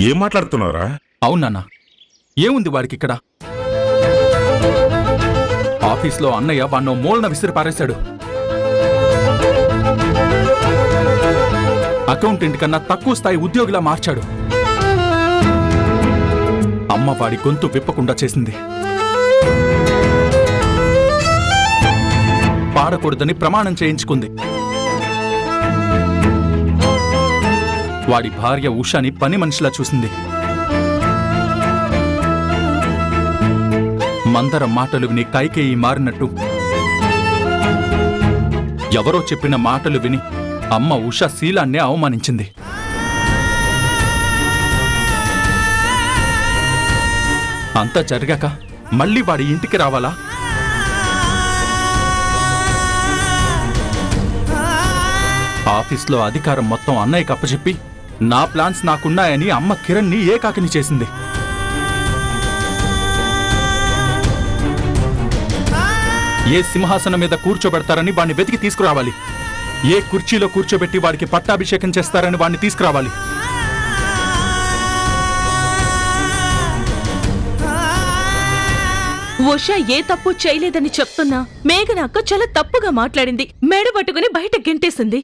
ఏం మాట్లాడుతున్నావురా? అవునన్నా, ఏముంది వాడికి ఇక్కడ? ఆఫీస్లో అన్నయ్య వాణ్ణో మూలన విసిరి పారేశాడు. అకౌంటెంట్ కన్నా తక్కువ స్థాయి ఉద్యోగిలా మార్చాడు. అమ్మ వాడి గొంతు విప్పకుండా చేసింది. పాడకూడదని ప్రమాణం చేయించుకుంది. వాడి భార్య ఉషాని పని మనిషిలా చూసింది. మందర మాటలు విని కైకేయి మారినట్టు ఎవరో చెప్పిన మాటలు విని అమ్మ ఉషా శీలాన్నే అవమానించింది. అంతా జరిగాక మళ్ళీ వాడి ఇంటికి రావాలా? ఆఫీస్లో అధికారం మొత్తం అన్నయ్యకి అప్పచెప్పి నా ప్లాన్స్ నాకున్నాయని అమ్మ కిరణ్ని ఏకాకిని చేసింది. ఏ సింహాసనం మీద కూర్చోబెడతారని వాణ్ణి వెతికి తీసుకురావాలి. ఏ కుర్చీలో కూర్చోబెట్టి వాడికి పట్టాభిషేకం చేస్తారని వాణ్ణి తీసుకురావాలి. ఉషా ఏ తప్పు చేయలేదని చెప్తున్నా మేఘనాక్క చాలా తప్పుగా మాట్లాడింది. మేడ పట్టుకుని బయట గెంటేసింది.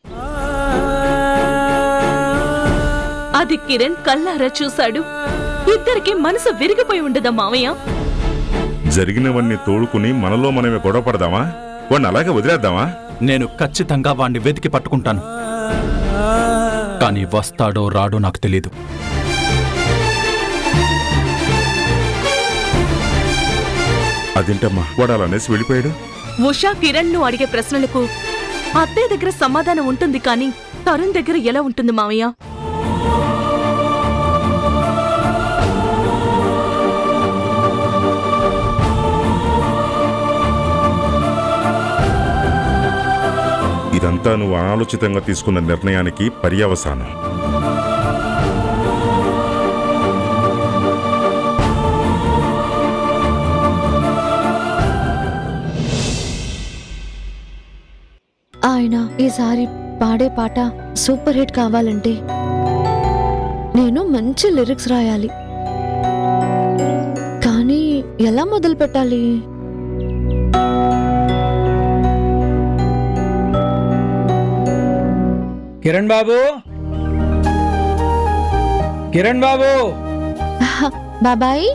అది కిరణ్ కల్లారా చూశాడు. ఇద్దరికి మనసు విరిగిపోయి ఉండదా మావయ్య? జరిగినవన్నీ తోడుకుని మనలో మనమే గొడవ పడదామా? వాడిని అలాగే వదిలేద్దామా? నేను ఖచ్చితంగా వాణ్ణి వెతికి పట్టుకుంటాను. కానీ వస్తాడో రాడో నాకు తెలీదు. అదేంటమ్మా వాడు అలా అనేసి వెళ్ళిపోయాడు? ఉషా కిరణ్ ను అడిగే ప్రశ్నలకు అత్తయ్య దగ్గర సమాధానం ఉంటుంది, కానీ తరుణ్ దగ్గర ఎలా ఉంటుంది మావయ్య? ఇదంతా నువ్వు అనాలోచితంగా తీసుకున్న నిర్ణయానికి పర్యవసానం. ఆయన ఈసారి పాడే పాట సూపర్ హిట్ కావాలంటే నేను మంచి లిరిక్స్ రాయాలి. కానీ ఎలా మొదలు పెట్టాలి? కిరణ్ బాబు, కిరణ్ బాబు, బాబాయ్.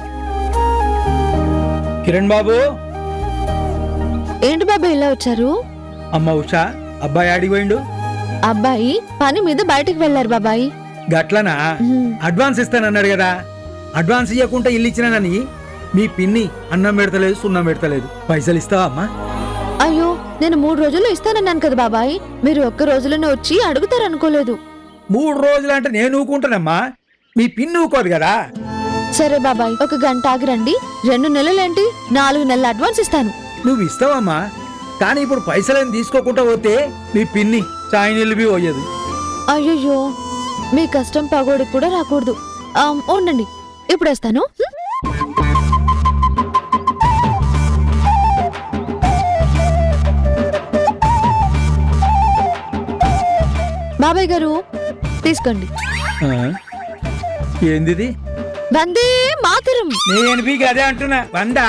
కిరణ్ బాబు. ఏంటి బాబాయ్ ఇలా వచ్చారు? అమ్మ ఉషా, అబ్బాయి ఆడికి పోయిండు? అబ్బాయి పని మీద బయటకు వెళ్ళారు బాబాయ్. గట్లనా? అడ్వాన్స్ ఇస్తానన్నాడు కదా. అడ్వాన్స్ ఇవ్వకుండా ఇల్లు ఇచ్చినానని మీ పిన్ని అన్నం పెడతలేదు, సున్నం పెడతలేదు. పైసలు ఇస్తావా అమ్మా? అయ్యో, నేను 3 రోజుల్లో ఇస్తానన్నాను కదా బాబాయ్. మీరు ఒక్క రోజులోనే వచ్చి అడుగుతారనుకోలేదు. 3 రోజులంటే నేను ఊకుంటానమ్మా, మీ పిన్ని ఊకోదు కదా. సరే బాబాయ్, 1 గంట ఆగి రండి. 2 నెలలేంటి, 4 నెలల అడ్వాన్స్ ఇస్తాను. నువ్వు ఇస్తావమ్మా, కానీ ఇప్పుడు పైసలేం తీసుకోకుండా పోతే మీ పిన్ని చాయ్ నీళ్ళు బి పోయేది. అయ్యయ్యో, మీ కష్టం పగోడికి కూడా రాకూడదు. ఉండండి, ఇప్పుడు వేస్తాను. బాబాయ్ గారు తీసుకోండి. ఏంది? వందే మాతరం. నేను మీకు అదే అంటున్నా. 100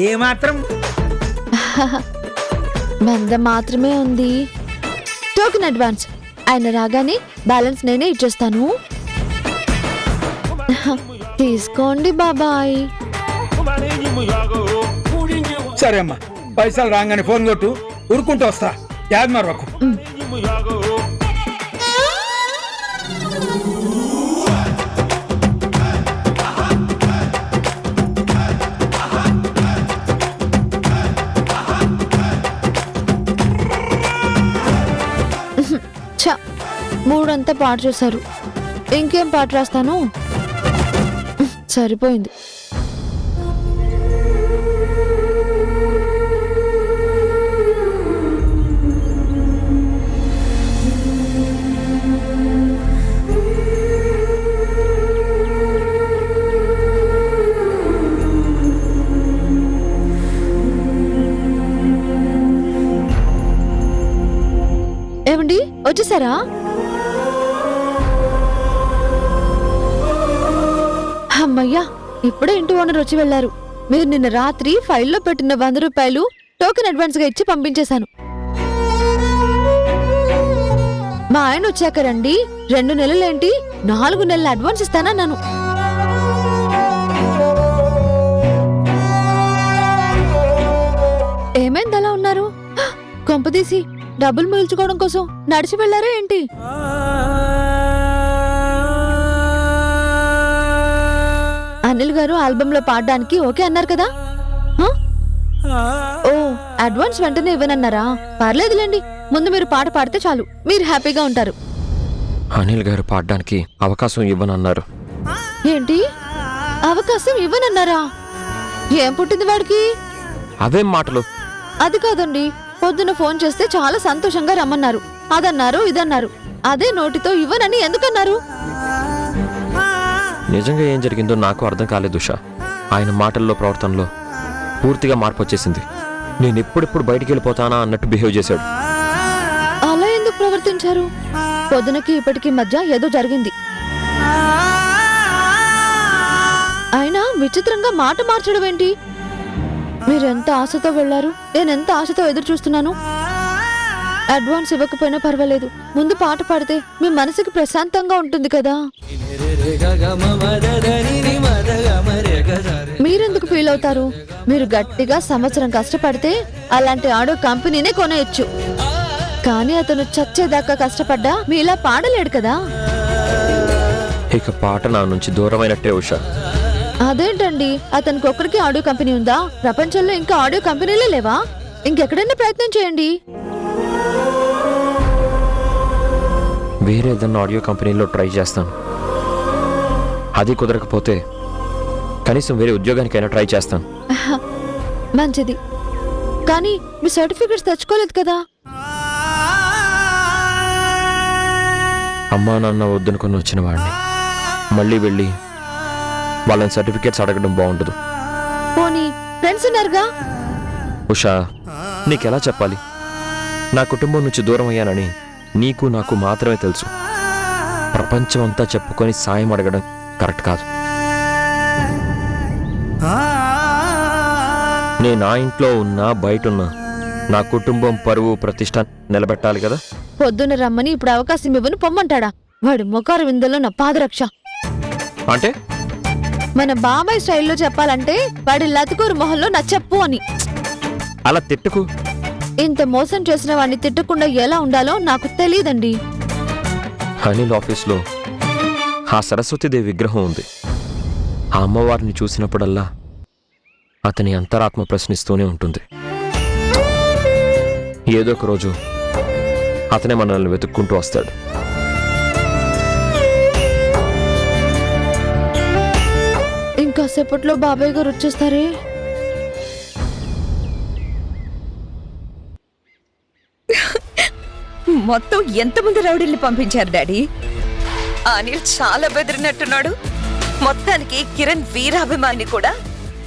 ఏ మాత్రం? 100 మాత్రమే ఉంది. Token advance. ఆయన రాగానే బ్యాలెన్స్ నేనే ఇచ్చేస్తాను. తీసుకోండి బాబాయ్. సరే అమ్మా, పైసలు రాగానే ఫోన్ కొట్టు, ఉరుకుంటూ వస్తా. యాద్ మరొక మూడంతా పాట చేశారు. ఇంకేం పాట రాస్తాను? సరిపోయింది. ఏమండి, వచ్చేసారా? అమ్మయ్యా, ఇప్పుడే ఇంటి ఓనర్ వచ్చి వెళ్లారు. మీరు నిన్న రాత్రి ఫైల్లో పెట్టిన 100 రూపాయలు టోకెన్ అడ్వాన్స్ గా ఇచ్చి పంపించేశాను. మా ఆయన వచ్చాక రండి, 2 నెలలేంటి 4 నెలల అడ్వాన్స్ ఇస్తానన్నాను. ఏమైంది అలా ఉన్నారు? కొంపదీసి డబ్బులు మిగుల్చుకోవడం కోసం నడిచి వెళ్లారా ఏంటి? అనిల్ గారు ఆల్బమ్ లో పాడడానికి ఓకే అన్నారు కదా? ఓ, అడ్వాన్స్ వెంటనే ఇవ్వనన్నారా? పర్లేదులేండి, ముందు మీరు పాట పాడితే చాలు, మీరు హ్యాపీగా ఉంటారు. అనిల్ గారు పాడడానికి అవకాశం ఇవ్వనన్నారు. ఏంటి, అవకాశం ఇవ్వనన్నారా? ఏం పుట్టింది వాడికి? అవేం మాటలు? అది కాదండి, పొద్దున ఫోన్ చేస్తే చాలా సంతోషంగా రమ్మన్నారు, అదన్నారు ఇదన్నారు. అదే నోటితో ఇవ్వనని ఎందుకన్నారు? నిజంగా ఏం జరిగిందో నాకు అర్థం కాలేదు ఉషా. ఆయన మాటల్లో ప్రవర్తనలో పూర్తిగా మార్పు వచ్చేసింది. నేను ఎప్పుడెప్పుడు బయటికి వెళ్ళిపోతానా అన్నట్టు బిహేవ్ చేశాడు. అలా ఎందుకు ప్రవర్తించారు? పొద్దునకి ఇప్పటికి మధ్య ఏదో జరిగింది. ఆయన విచిత్రంగా మాట మార్చడం ఏంటి? మీరెంత ఆశతో వెళ్లారు, నేనెంత ఆశతో ఎదురు చూస్తున్నాను. అడ్వాన్స్ ఇవ్వకపోయినా పర్వాలేదు, ముందు పాట పాడితే మీ మనసుకి ప్రశాంతంగా ఉంటుంది కదా. మీరెందుకు ఫీల్ అవుతారు? మీరు గట్టిగా సంవత్సరం కష్టపడితే అలాంటి ఆడో కంపెనీనే కొనేయచ్చు. కానీ అతను చచ్చేదాకా కష్టపడ్డా మీలా పాడలేడు కదా. ఇక పాట నా నుంచి దూరమైనట్టే ఉషా. అదేంటండి, అతనికి ఒక్కడికి ఆడియో కంపెనీ ఉందా? ప్రపంచంలో ఇంకా ఆడియో కంపెనీలే లేవా? ఇంకెక్కడైనా ప్రయత్నం చేయండి. వేరే ఏదన్నా ఆడియో కంపెనీలో ట్రై చేస్తాను. అది కుదరకపోతే కనీసం వేరే ఉద్యోగానికైనా ట్రై చేస్తాను. మంచిది, కానీ మీ సర్టిఫికెట్స్ తెచ్చుకోలేదు కదా? అమ్మా నాన్న వద్దనుకొని వచ్చిన వాడిని మళ్ళీ వెళ్ళి వాళ్ళని సర్టిఫికేట్స్ అడగడం బాగుండదు. పోనీ ఫ్రెండ్స్ ఉన్నారుగా? ఉషా, నీకెలా చెప్పాలి? నా కుటుంబం నుంచి దూరం అయ్యానని నీకు నాకు మాత్రమే తెలుసు. ప్రపంచం అంతా చెప్పుకొని సాయం అడగడం కరెక్ట్ కాదు. నేను నా ఇంట్లో ఉన్నా బయట ఉన్నా నా కుటుంబం పరువు ప్రతిష్ట నిలబెట్టాలి కదా. పొద్దున్న రమ్మని ఇప్పుడు అవకాశం ఇవ్వను పొమ్మంటాడా? వాడు మొకారు విందల్లో నా పాదరక్ష. అంటే మన బాబాయ్ స్టైల్లో చెప్పాలంటే వాడి లతుకూరు మొహంలో నా చెప్పు అని. అలా తిట్టుకు. ఇంత మోసం చేసిన వాడిని తిట్టకుండా ఎలా ఉండాలో నాకు తెలియదండి. అనిల్ ఆఫీస్లో ఆ సరస్వతీదేవి విగ్రహం ఉంది. ఆ అమ్మవారిని చూసినప్పుడల్లా అతని అంతరాత్మ ప్రశ్నిస్తూనే ఉంటుంది. ఏదో ఒక రోజు అతనే మనల్ని వెతుక్కుంటూ వస్తాడు. ఇంకాసేపట్లో బాబాయ్ గారు వచ్చేస్తారే. మొత్తం ఎంతమంది రౌడీల్ని పంపించారు డాడీ? అనిల్ చాలా బెదిరినట్టున్నాడు. మొత్తానికి కిరణ్ వీరాభిమాని కూడా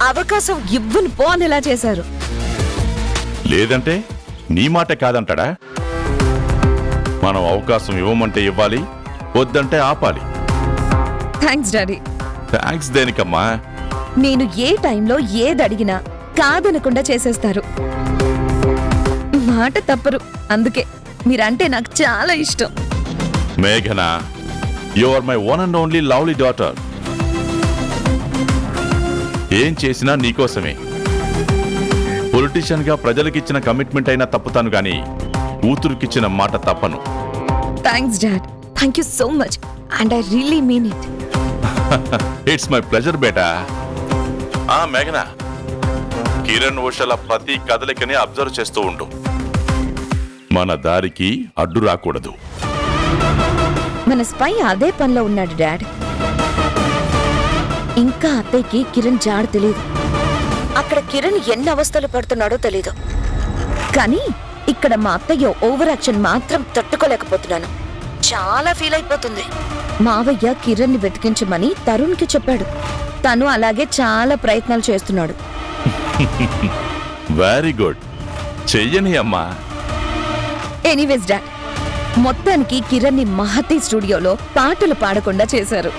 అవకాశం ఇవ్వను పో అనేలా చేశారు. లేదంటే నీ మాట కాదంటాడా? మనం అవకాశం ఇవ్వమంటే ఇవ్వాలి, వద్దంటే ఆపాలి. Thanks daddy. థ్యాంక్స్ దేనికమ్మా? నేను ఏ టైంలో ఏది అడిగినా కాదనకుండా చేసేస్తారు. మాట తప్పరు. అందుకే మీరంటే నాకు చాలా ఇష్టం. మేఘనా, you are my one and only lovely daughter. ఏం చేసినా నీకోసమే. పొలిటీషియన్ గా ప్రజలకిచ్చిన కమిట్మెంట్ అయినా తప్పుతాను గాని కూతురుకిచ్చిన మాట తప్పను. Thanks dad. Thank you so much and I really mean it. It's my pleasure బేటా. మేఘనా, కిరణ్ ఉషల ప్రతి కదలికని అబ్జర్వ్ చేస్తూ ఉండు. మన దారికి అడ్డు రాకూడదు. మన స్పై అదే పనిలో ఉన్నాడు డాడ్. ఇంకా అత్తయ్యకి కిరణ్ జాడ తెలీదు. అక్కడ కిరణ్ ఎన్ని అవస్థలు పడుతున్నాడో తెలీదు. కానీ ఇక్కడ మా అత్తయ్య ఓవర్ యాక్షన్ మాత్రం తట్టుకోలేకపోతున్నాను. చాలా ఫీల్ అయిపోతుంది. మావయ్య కిరణ్ ని వెతికించమని తరుణ్ కి చెప్పాడు. తను అలాగే చాలా ప్రయత్నాలు చేస్తున్నాడు. వెరీ గుడ్, చెయ్యని అమ్మా. ఎనీవేస్ డాడ్, మొత్తానికి కిరణ్ ని మహతి స్టూడియోలో పాటలు పాడకుండా చేశారు.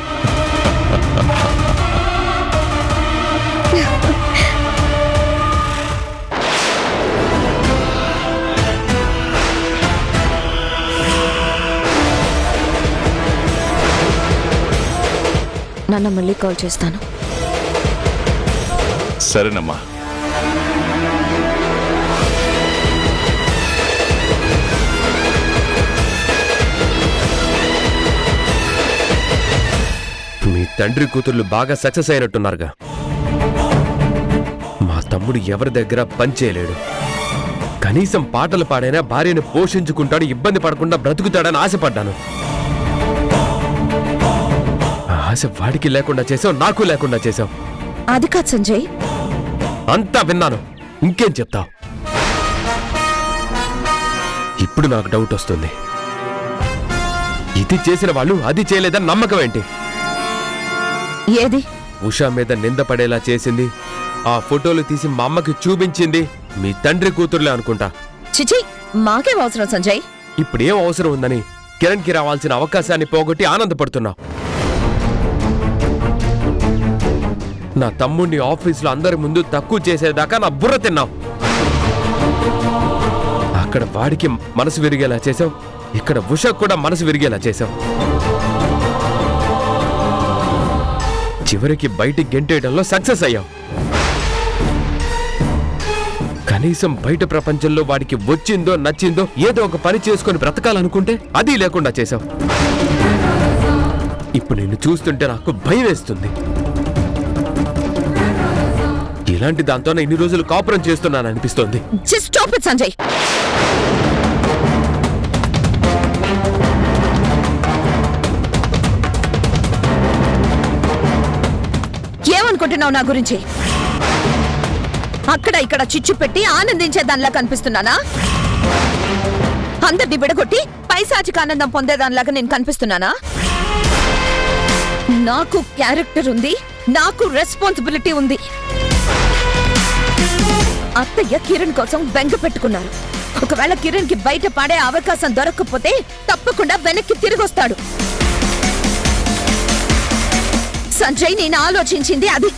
నాన్న మళ్ళీ కాల్ చేస్తాను. సరేనమ్మా. మీ తండ్రి కూతుర్లు బాగా సక్సెస్ అయినట్టున్నారుగా. మా తమ్ముడు ఎవరి దగ్గర పనిచేయలేడు. కనీసం పాటలు పాడైనా భార్యను పోషించుకుంటాడు, ఇబ్బంది పడకుండా బ్రతుకుతాడని ఆశపడ్డాను. ఆ ఆశ వాడికి లేకుండా చేసావు, నాకు లేకుండా చేసావు. అది కాదు సంజయ్. అంతా విన్నాను, ఇంకేం చెప్తావు? ఇప్పుడు నాకు డౌట్ వస్తుంది. ఇది చేసిన వాళ్ళు అది చేయలేదని నమ్మకం ఏంటి? ఏది? ఉషా మీద నింద పడేలా చేసింది, ఆ ఫోటోలు తీసి మా అమ్మకి చూపించింది మీ తండ్రి కూతుర్లే అనుకుంటా. చిచి, మాకేం అవసరం సంజయ్? ఇప్పుడేం అవసరం ఉందని కిరణ్కి రావాల్సిన అవకాశాన్ని పోగొట్టి ఆనందపడుతున్నావు. నా తమ్ముడిని ఆఫీసులో అందరి ముందు తక్కువ చేసేదాకా నా బుర్ర తిన్నావు. అక్కడ వాడికి మనసు విరిగేలా చేసావు, ఇక్కడ ఉషకు కూడా మనసు విరిగేలా చేసావు. చివరికి బయటికి గెంటేయడంలో సక్సెస్ అయ్యావు. కనీసం బయట ప్రపంచంలో వాడికి వచ్చిందో నచ్చిందో ఏదో ఒక పని చేసుకొని బ్రతకాలనుకుంటే అది లేకుండా చేశావు. ఇప్పుడు నిన్ను చూస్తుంటే నాకు భయం వేస్తుంది. ఇలాంటి దాంతోనే ఇన్ని రోజులు కాపురం చేస్తున్నాను అనిపిస్తోంది. Just stop it, Sanjay. ఏమనుకుంటున్నావు నా గురించి? అక్కడ ఇక్కడ చిచ్చు పెట్టి ఆనందించే దానిలా కనిపిస్తున్నానా? అందరినీ విడగొట్టి పైశాచిక ఆనందం పొందేదానిలాగా నేను కనిపిస్తున్నానా? నాకు క్యారెక్టర్ ఉంది, నాకు రెస్పాన్సిబిలిటీ ఉంది. అత్తయ్య కిరణ్ కోసం బెంగ పెట్టుకున్నారు. ఒకవేళ కిరణ్ కి బయట పడే అవకాశం దొరకకపోతే తప్పకుండా వెనక్కి తిరిగొస్తాడు. సంజయ్, నేను ఆలోచించింది అది.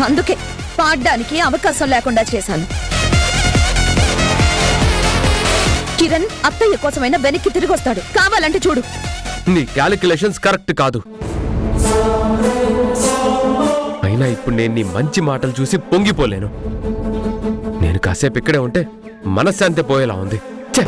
అందుకే పాడడానికి అవకాశం లేకుండా చేశాను. కిరణ్ అత్తయ్య కోసమైనా వెనక్కి తిరిగొస్తాడు. కావాలంటే చూడు. నీ క్యాలిక్యులేషన్స్ కరెక్ట్ కాదు. అయినా ఇప్పుడు నేను నీ మంచి మాటలు చూసి పొంగిపోలేను. నేను కాసేపు ఇక్కడే ఉంటే మనశ్శాంతి పోయేలా ఉంది. ఛే!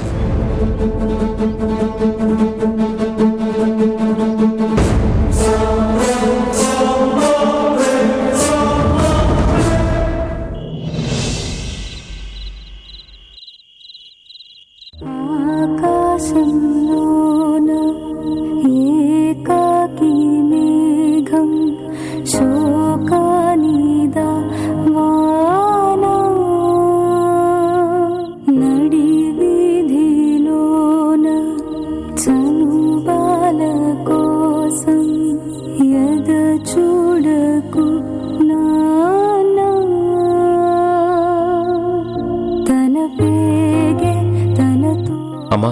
అమ్మా,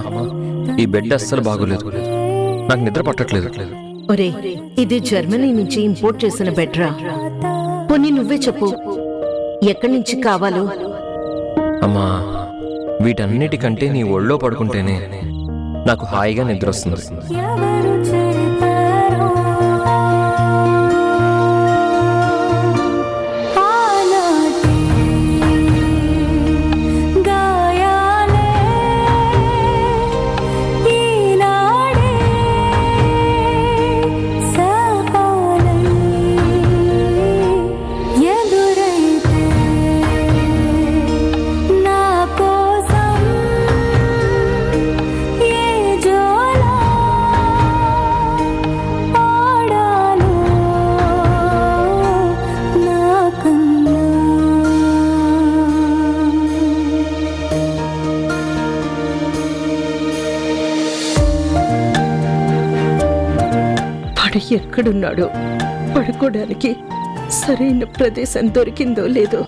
ఈ బెడ్ అస్సలు బాగోలేదు. నాకు నిద్ర పట్టట్లేదు. ఒరే, ఇది జర్మనీ నుంచి ఇంపోర్ట్ చేసిన బెడ్రా. పోనీ నువ్వే చెప్పు, ఎక్కడి నుంచి కావాలో. అమ్మా, వీటన్నిటికంటే నీ ఒళ్ళో పడుకుంటేనే నాకు హాయిగా నిద్ర వస్తుంది. ఎక్కడున్నాడో, పడుకోవడానికి సరైన ప్రదేశం దొరికిందో లేదో.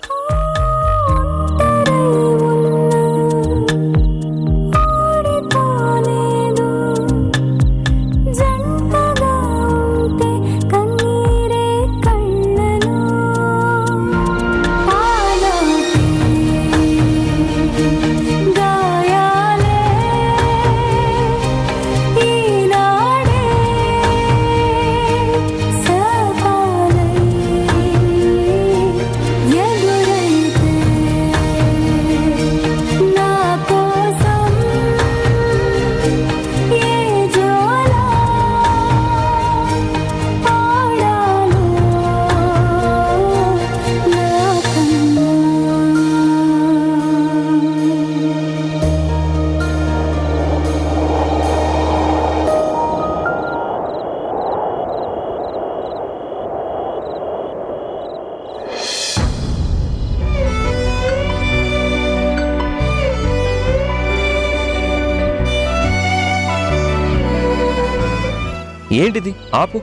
ఏంటిది? ఆపు.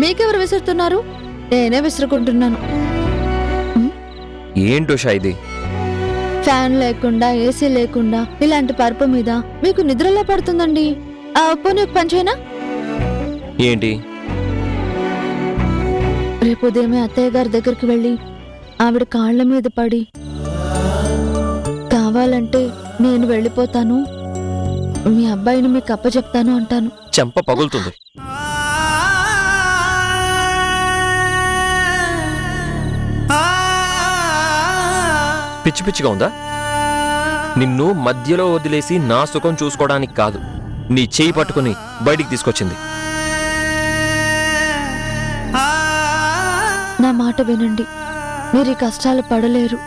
మీకెవరు విసురుతున్నారు? నేనే విసురుకుంటున్నాను. ఏంటి ఉషా ఇది? ఫ్యాన్ లేకుండా, ఏసీ లేకుండా ఇలాంటి పరుపు మీద మీకు నిద్రలే పడుతుందండి. ఆ పోనీ ఒక పని చేయనా? ఏంటి? రేపు ఉదయమే అత్తయ్య గారి దగ్గరికి వెళ్ళి ఆవిడ కాళ్ల మీద పడి, కావాలంటే నేను వెళ్ళిపోతాను, మీ అబ్బాయిని మీకు అప్పచెప్తాను అంటాను. చెంప పగులుతుంది. పిచ్చి పిచ్చిగా ఉందా? నిన్ను మధ్యలో వదిలేసి నా సుఖం చూసుకోవడానికి కాదు, నీ చేయి పట్టుకుని బయటికి తీసుకొచ్చింది. నా మాట వినండి. మీరు ఈ కష్టాలు పడలేరు.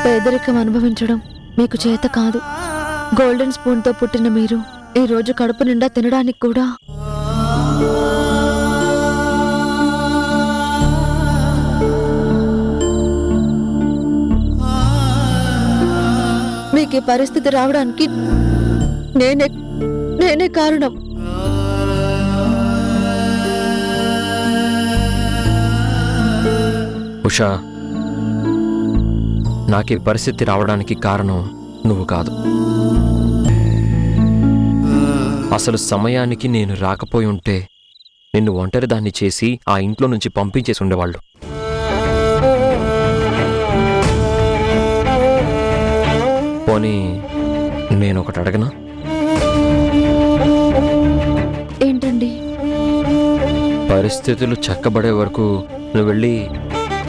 పేదరికం అనుభవించడం మీకు చేత కాదు. గోల్డెన్ స్పూన్తో పుట్టిన మీరు ఈ రోజు కడుపు నిండా తినడానికి కూడా మీకు ఈ పరిస్థితి రావడానికి నేనే కారణం. ఉషా, నాకు ఈ పరిస్థితి రావడానికి కారణం నువ్వు కాదు. అసలు సమయానికి నేను రాకపోయి ఉంటే నిన్ను ఒంటరిదాన్ని చేసి ఆ ఇంట్లో నుంచి పంపించేసి ఉండేవాళ్ళు. పోనీ నేనొకటి అడగనా? ఏంటండి? పరిస్థితులు చక్కబడే వరకు నువ్వు వెళ్ళి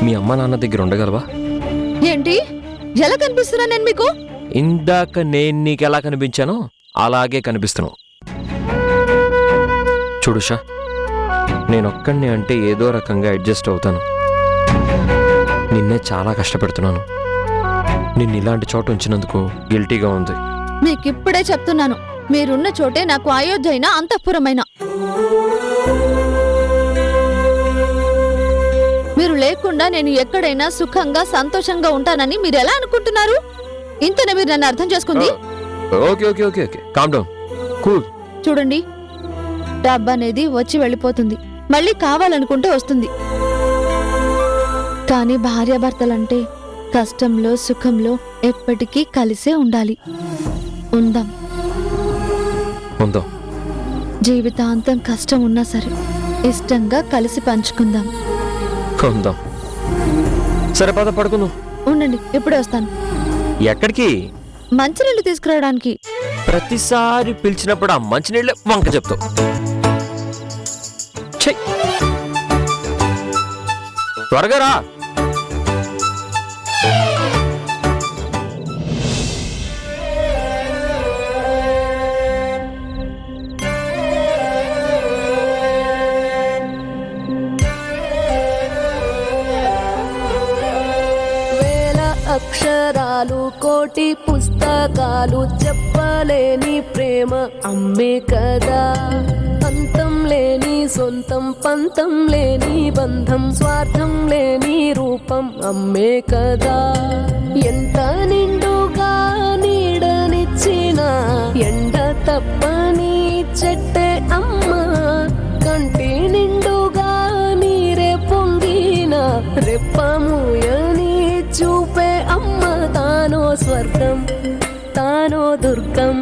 మీ అమ్మ నాన్న దగ్గర ఉండగలవా? ఏంటి? ఎలా కనిపిస్తున్నా నేను మీకు? ఇందాక నేను నీకెలా కనిపించానో అలాగే కనిపిస్తున్నావు. చూడుషా, నేనొక్కడిని అంటే ఏదో రకంగా అడ్జస్ట్ అవుతాను. నిన్నే చాలా కష్టపెడుతున్నాను. నిన్ను ఇలాంటి చోట ఉంచినందుకు గిల్టీగా ఉంది. మీకిప్పుడే చెప్తున్నాను, మీరున్న చోటే నాకు అయోధ్య అయినా అంతఃపురమైనా. మీరు లేకుండా నేను ఎక్కడైనా సుఖంగా సంతోషంగా ఉంటానని మీరు ఎలా అనుకుంటున్నారు? ఇంతనే మీరు నన్ను అర్థం చేసుకుంది? Okay okay okay okay, calm down, cool. చూడండి, డబ్బు అనేది వచ్చి వెళ్ళిపోతుంది, మళ్ళీ కావాలనుకుంటే వస్తుంది. కానీ భార్యాభర్తలంటే కష్టంలో సుఖంలో ఎప్పటికీ కలిసే ఉండాలి. ఉందాం. ఉందాం. జీవితాంతం కష్టం ఉన్నా సరే ఇష్టంగా కలిసి పంచుకుందాం. ఉందాం. సరే పద, పడుకుందాం. ఉండండి, ఇప్పుడే వస్తాను. ఎక్కడికి? మంచినీళ్ళు తీసుకురావడానికి. ప్రతిసారి పిలిచినప్పుడు ఆ మంచినీళ్ళే వంక చెప్తావు. ఛీ! త్వరగా రా. అక్షరాలు కోటి పుస్తకాలు చెప్పలేని ప్రేమ అమ్మే కదా. అంతం లేని సొంతం పంతం లేని బంధం స్వార్థం లేని రూపం అమ్మే కదా. ఎంత నిండుగా నీడనిచ్చిన ఎండ తప్పని చెట్టే అమ్మ. కంటి నిండుగా నీరే పొంగిన రెప్పముయని చూపే అమ్మ. తానో స్వర్గం తానో దుర్గం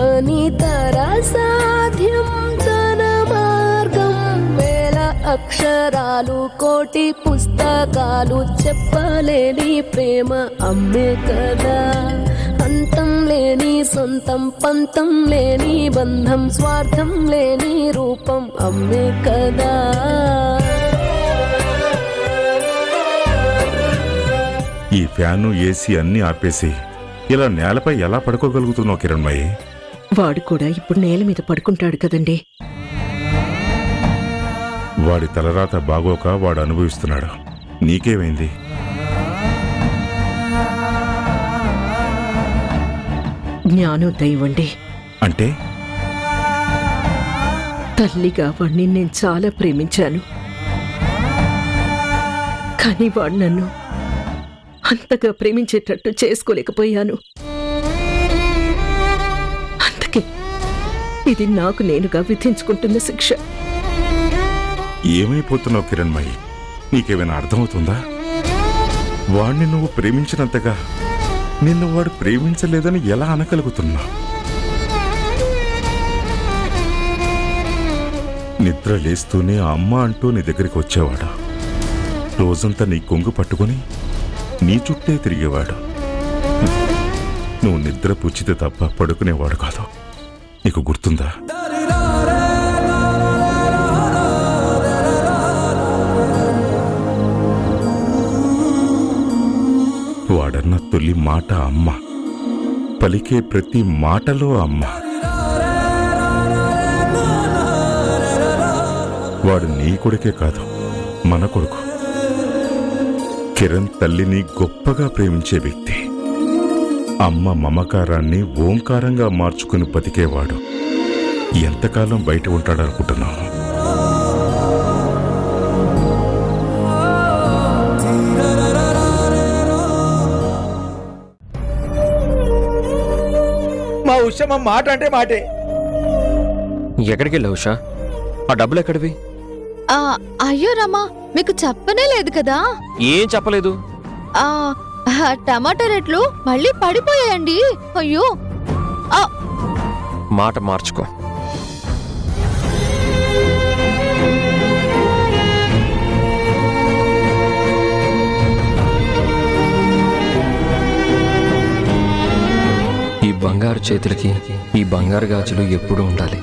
అని తర సాధ్యం తన మార్గం. వేల అక్షరాలు కోటి పుస్తకాలు చెప్పలేని ప్రేమ అమ్మే కదా. అంతం లేని సొంతం పంతం లేని బంధం స్వార్థం లేని రూపం అమ్మే కదా. ఈ ఫ్యాను ఏసీ అన్నీ ఆపేసి ఇలా నేలపై ఎలా పడుకోగలుగుతున్నావు కిరణ్మయి? వాడు కూడా ఇప్పుడు నేల మీద పడుకుంటాడు కదండి. వాడి తలరాత బాగోక వాడు అనుభవిస్తున్నాడు. నీకేమైంది? జ్ఞానోదయం అండి. అంటే తల్లిగా వాణ్ణి నేను చాలా ప్రేమించాను. కానీ వాడు నన్ను అంతగా ప్రేమించేటట్టు చేసుకోలేకపోయాను. అందుకే ఇది నాకు నేనుగా విధించుకుంటున్న శిక్ష. ఏమైపోతున్నావు కిరణ్మయి? నీకేమైనా అర్థమవుతుందా? వాణ్ణి నువ్వు ప్రేమించినంతగా నిన్ను వాడు ప్రేమించలేదని ఎలా అనగలుగుతున్నా? నిద్ర లేస్తూనే అమ్మ అంటూ నీ దగ్గరికి వచ్చేవాడు. రోజంతా నీ కొంగు పట్టుకుని నీ చుట్టే తిరిగేవాడు. నువ్వు నిద్ర పుచ్చితే తప్ప పడుకునేవాడు కాదు. నీకు గుర్తుందా? వాడన్న తొలి మాట అమ్మ, పలికే ప్రతి మాటలో అమ్మ. వాడు నీ కొడుకే కాదు, మన కొడుకు. కిరణ్ తల్లిని గొప్పగా ప్రేమించే వ్యక్తి. అమ్మ మమకారాన్ని ఓంకారంగా మార్చుకుని బతికేవాడు. ఎంతకాలం బయట ఉంటాడనుకుంటున్నావు? మా ఉష మా మాట అంటే మాటే. ఎక్కడికి వెళ్ళావు ఉషా? ఆ డబ్బులు ఎక్కడివి? అయ్యో రామా, మీకు చెప్పనే లేదు కదా. ఏం చెప్పలేదు. టమాటా రేట్లు మళ్ళీ పడిపోయాయండి. అయ్యో, మాట మార్చుకో. ఈ బంగారు చేతులకి ఈ బంగారు గాజులు ఎప్పుడూ ఉండాలి.